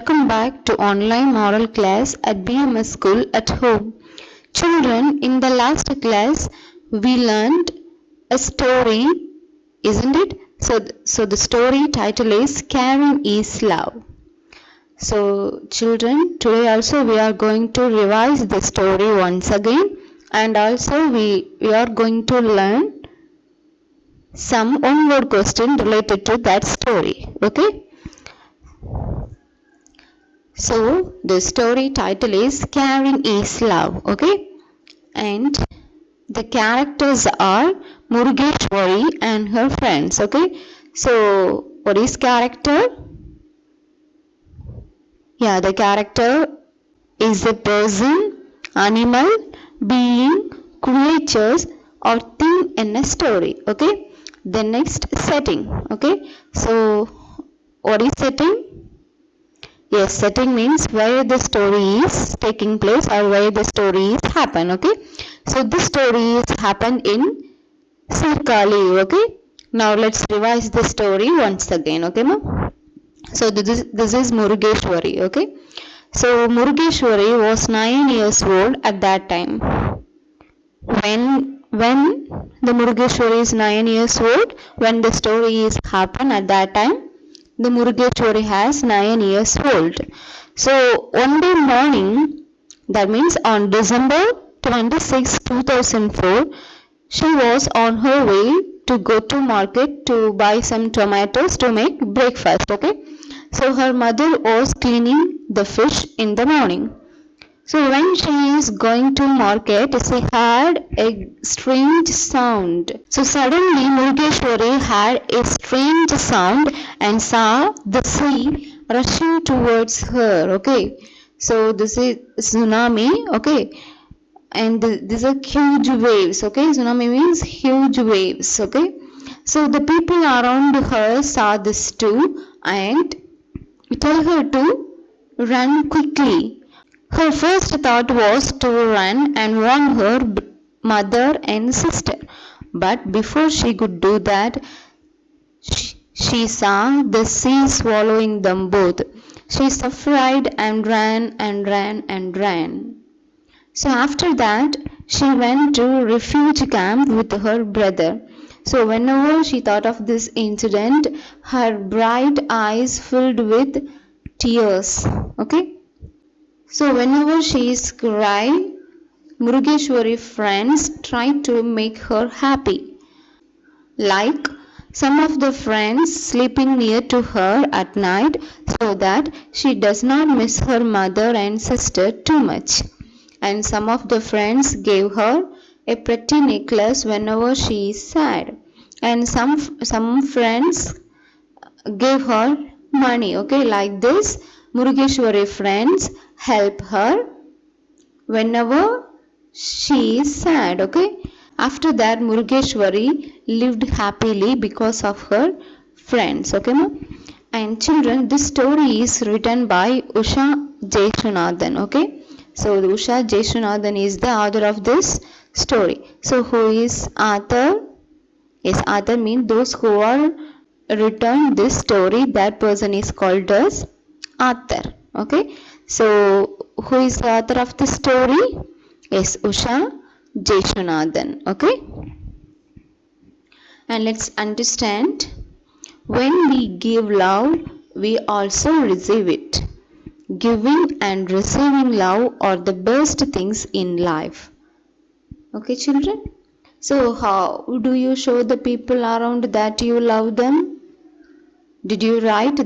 welcome back to online moral class at BMS School at home. Children, in the last class, we learned a story, isn't it? So the story title is Caring is Love. So, children, today also we are going to revise the story once again, and also we are going to learn some one-word question related to that story. Okay? So the story title is Caring is Love. Okay? And the characters are Murugeshwari and her friends. Okay? So what is character? Yeah, the character is a person, animal, being, creatures or thing in a story. Okay? The next setting. Okay? So what is setting? Yes, setting means where the story is taking place or where the story is happen. Okay, so this story is happened in Sirkali. Okay, now let's revise the story once again. Okay, ma'am. So this is Murugeshwari. Okay, so Murugeshwari was 9 years old at that time. When the Murugeshwari is 9 years old, when the story is happen at that time, the Murugeshwari has 9 years old. So one day morning, that means on December 26, 2004, she was on her way to go to market to buy some tomatoes to make breakfast. Okay, so her mother was cleaning the fish in the morning. So when she is going to market, she heard a strange sound. So suddenly Murugeshwari heard a strange sound and saw the sea rushing towards her. Okay. So this is tsunami. Okay. And these are huge waves. Okay. Tsunami means huge waves. Okay. So the people around her saw this too and told her to run quickly. Her first thought was to run and warn her mother and sister, but before she could do that, she saw the sea swallowing them both. She is afraid and ran and ran and ran. So after that, she went to refuge camp with her brother. So whenever she thought of this incident, her bright eyes filled with tears. Okay. So whenever she is crying, Murugeshwari friends try to make her happy. Like some of the friends sleeping near to her at night so that she does not miss her mother and sister too much. And some of the friends gave her a pretty necklace whenever she is sad. And some friends gave her money. Okay, like this, Murugeshwari friends help her whenever she is sad. Okay, after that Murugeshwari lived happily because of her friends. Okay, ma'am. And children, this story is written by Usha Jaishunathan. Okay, so Usha Jaishunathan is the author of this story. So who is author? Yes, author means those who are written this story, that person is called as author. Okay, so who is the author of the story? Yes, Usha Jaishunathan. Okay, and let's understand, when we give love, we also receive it. Giving and receiving love are the best things in life. Okay, children. So how do you show the people around that you love them? Did you write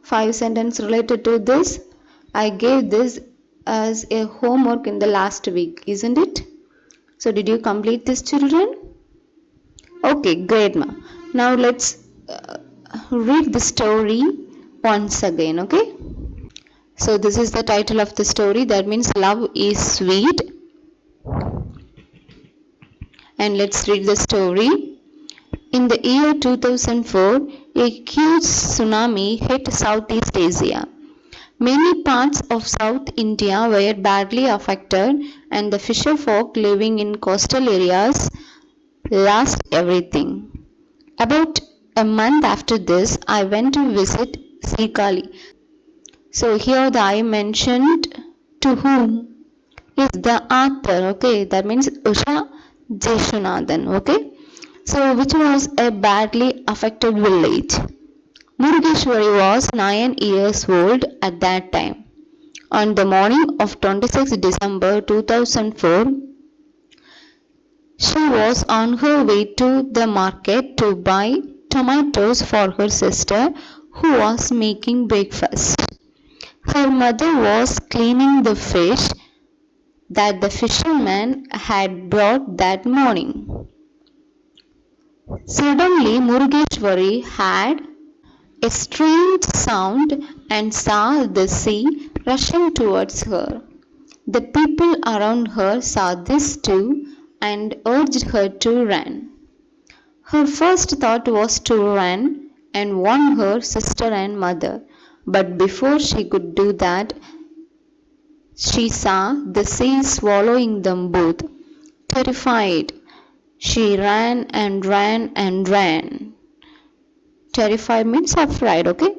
five sentences related to this? I gave this as a homework in the last week, isn't it? So did you complete this, children? Okay, great, ma. Now let's read the story once again. Okay. So this is the title of the story. That means love is sweet. And let's read the story. In the year 2004, a huge tsunami hit Southeast Asia. Many parts of South India were badly affected, and the fisherfolk living in coastal areas lost everything. About a month after this, I went to visit Sirkali. So here the I mentioned to whom is the author. Okay, that means Usha Jeshanathan. Okay, so which was a badly affected village. Murugeshwari was 9 years old at that time. On the morning of 26 December 2004, she was on her way to the market to buy tomatoes for her sister who was making breakfast. Her mother was cleaning the fish that the fisherman had brought that morning. Suddenly, Murugeshwari had a strange sound and saw the sea rushing towards her. The people around her saw this too and urged her to run. Her first thought was to run and warn her sister and mother, but before she could do that, she saw the sea swallowing them both. Terrified, she ran and ran and ran. Terrified means afraid, okay?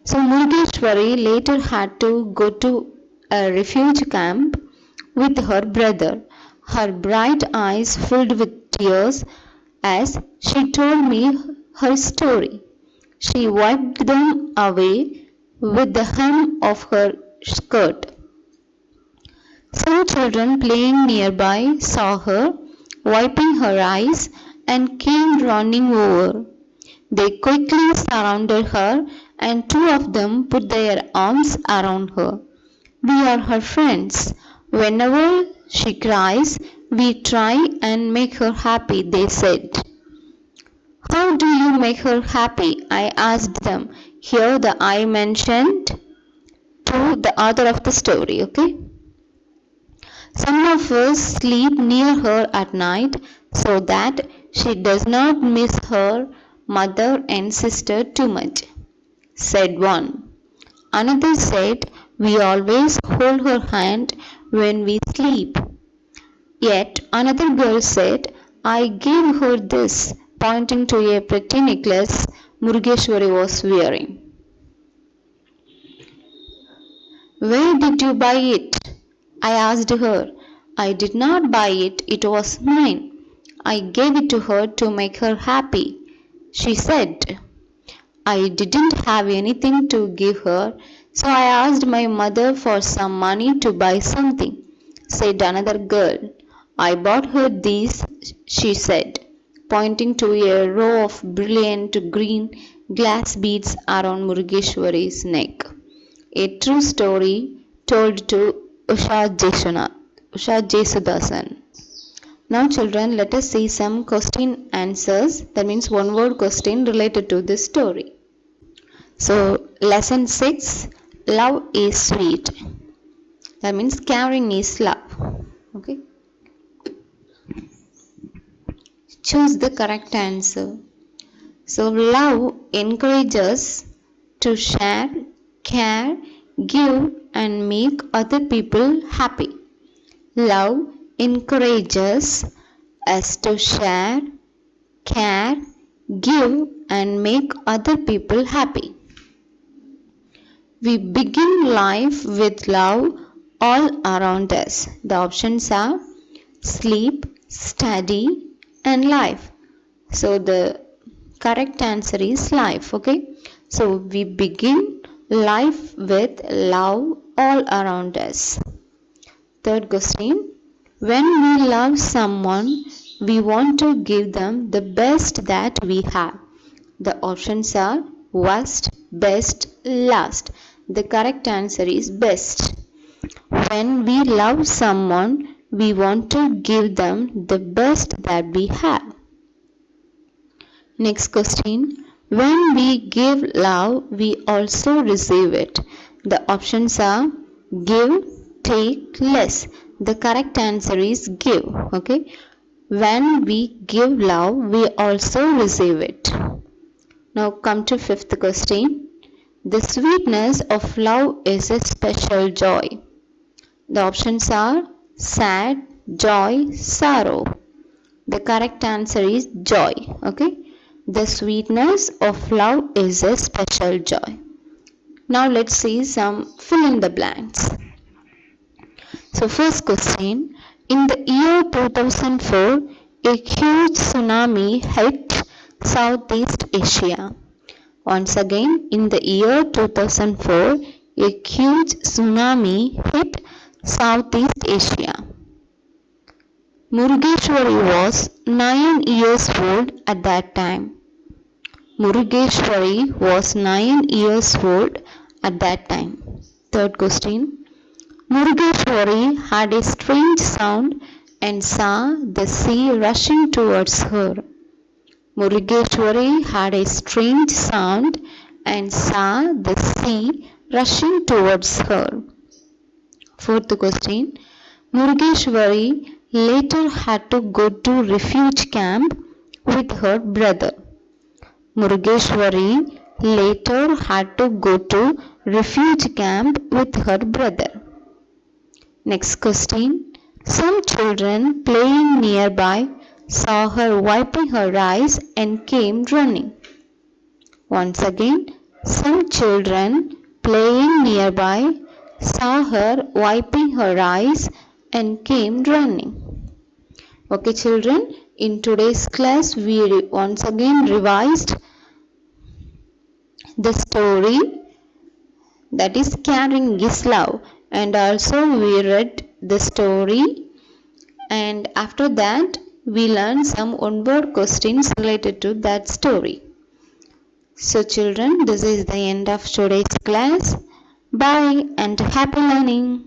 So Murugeshwari later had to go to a refuge camp with her brother. Her bright eyes filled with tears as she told me her story. She wiped them away with the hem of her skirt. Some children playing nearby saw her wiping her eyes and came running over. They quickly surrounded her and two of them put their arms around her. We are her friends. Whenever she cries, we try and make her happy, they said. How do you make her happy? I asked them. Here the I mentioned to the author of the story, okay? Some of us sleep near her at night so that she does not miss her mother and sister too much, said one. Another said, we always hold her hand when we sleep. Yet another girl said, I gave her this, pointing to a pretty necklace Murugeshwari was wearing. Where did you buy it? I asked her. I did not buy it, it was mine. I gave it to her to make her happy. She said, I didn't have anything to give her, so I asked my mother for some money to buy something, said another girl. I bought her these, she said, pointing to a row of brilliant green glass beads around Murugeshwari's neck. A true story told to Usha Jesudasan. Now children, let us see some question answers, that means one word question related to this story. So lesson 6, love is sweet. That means caring is love. Okay. Choose the correct answer. So love encourages to share, care, give and make other people happy. Love encourages us to share, care, give and make other people happy. We begin life with love all around us. The options are sleep, study and life. So the correct answer is life. Okay. So we begin life with love all around us. Third question. When we love someone, we want to give them the best that we have. The options are worst, best, last. The correct answer is best. When we love someone, we want to give them the best that we have. Next question. When we give love, we also receive it. The options are give, take, less. The correct answer is give. Okay. When we give love, we also receive it. Now come to fifth question. The sweetness of love is a special joy. The options are sad, joy, sorrow. The correct answer is joy. Okay. The sweetness of love is a special joy. Now let's see some fill in the blanks. So first question, in the year 2004, a huge tsunami hit Southeast Asia. Once again, in the year 2004, a huge tsunami hit Southeast Asia. Murugeshwari was 9 years old at that time. Murugeshwari was 9 years old at that time. Third question. Murugeshwari had a strange sound and saw the sea rushing towards her. Murugeshwari had a strange sound and saw the sea rushing towards her. Fourth question. Murugeshwari later had to go to refuge camp with her brother. Murugeshwari later had to go to refuge camp with her brother. Next question. Some children playing nearby saw her wiping her eyes and came running. Once again, some children playing nearby saw her wiping her eyes and came running. Okay children, in today's class we once again revised the story, that is Caring is Love, and also we read the story, and after that we learned some one-word questions related to that story. So children, this is the end of today's class. Bye and happy learning.